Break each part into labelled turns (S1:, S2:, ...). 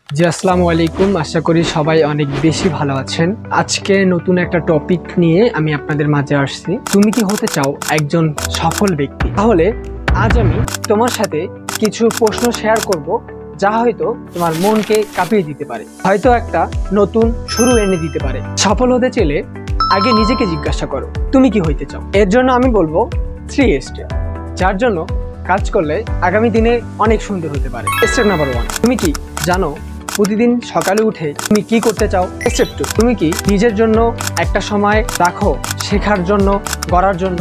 S1: জি আসসালামু আলাইকুম। আশা করি সবাই অনেক বেশি ভালো আছেন। আজকে নতুন একটা টপিক নিয়ে আমি আপনাদের মাঝে আসছি। তুমি কি হতে চাও একজন সফল ব্যক্তি? তাহলে আজ আমি তোমার সাথে কিছু প্রশ্ন শেয়ার করব, যা হয়তো তোমার মনকে কাঁপিয়ে দিতে পারে, হয়তো একটা নতুন শুরু এনে দিতে পারে। সফল হতে চাইলে আগে নিজেকে জিজ্ঞাসা করো, তুমি কি হইতে চাও? এর জন্য আমি বলবো 3 স্টেপ, যার জন্য কাজ করলে আগামী দিনে অনেক সুন্দর হতে পারে। স্টেপ নাম্বার 1, তুমি কি জানো প্রতিদিন সকালে উঠে তুমি কি করতে চাও? স্টেপ 2, তুমি কি নিজের জন্য একটা সময় রাখো শেখার জন্য, গড়ার জন্য?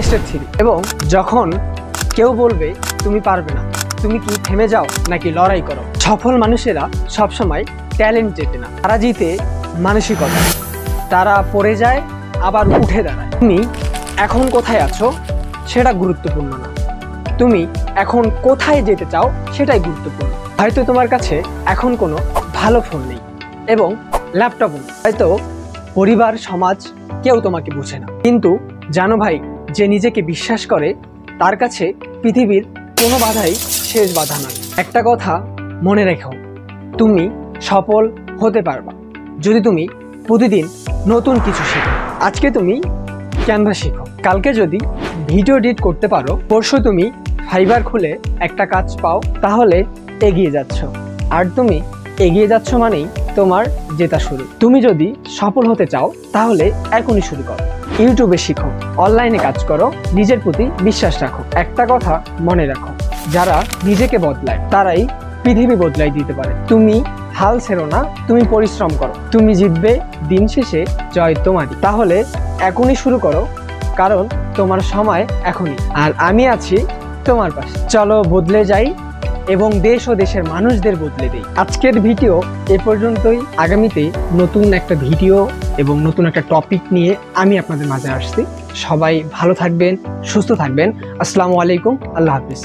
S1: স্টেপ 3, এবং যখন কেউ বলবে তুমি পারবে না, তুমি কি থেমে যাও নাকি লড়াই করো? সফল মানুষেরা সবসময় ট্যালেন্ট জেতে না, তারা জিতে মানসিকতা। তারা পড়ে যায় আবার উঠে দাঁড়ায়। তুমি এখন কোথায় আছো সেটা গুরুত্বপূর্ণ না, তুমি এখন কোথায় যেতে চাও সেটাই গুরুত্বপূর্ণ। হয়তো তোমার কাছে এখন কোনো ভালো ফোন নেই এবং ল্যাপটপও নেই, হয়তো পরিবার সমাজ কেউ তোমাকে বুঝে না, কিন্তু জানো ভাই, যে নিজেকে বিশ্বাস করে তার কাছে পৃথিবীর কোনো বাধাই শেষ বাধা নয়। একটা কথা মনে রেখো, তুমি সফল হতে পারবা যদি তুমি প্রতিদিন নতুন কিছু শেখো। আজকে তুমি ক্যানভা শিখো, কালকে যদি ভিডিও এডিট করতে পারো, পরশু তুমি ফাইবার খুলে একটা কাজ পাও, তাহলে এগিয়ে যাচ্ছ। আর তুমি এগিয়ে যাচ্ছ মানেই তোমার জেতা শুরু। তুমি যদি সফল হতে চাও তাহলে এখনই শুরু করো। ইউটিউবে শিখো, অনলাইনে কাজ করো, নিজের প্রতি বিশ্বাস রাখো। একটা কথা মনে রাখো, যারা নিজেকে বদলায় তারাই পৃথিবী বদলাই দিতে পারে। তুমি হাল ছেড়ো না, তুমি পরিশ্রম করো, তুমি জিতবে, দিন শেষে জয় তোমারই। তাহলে এখনই শুরু করো, কারণ তোমার সময় এখনই, আর আমি আছি তোমার পাশে। চলো বদলে যাই এবং দেশ ও দেশের মানুষদের বদলে দেই। আজকের ভিডিও এ পর্যন্তই। আগামীতে নতুন একটা ভিডিও এবং নতুন একটা টপিক নিয়ে আমি আপনাদের মাঝে আসছি। সবাই ভালো থাকবেন, সুস্থ থাকবেন। আসসালামু আলাইকুম, আল্লাহ হাফিজ।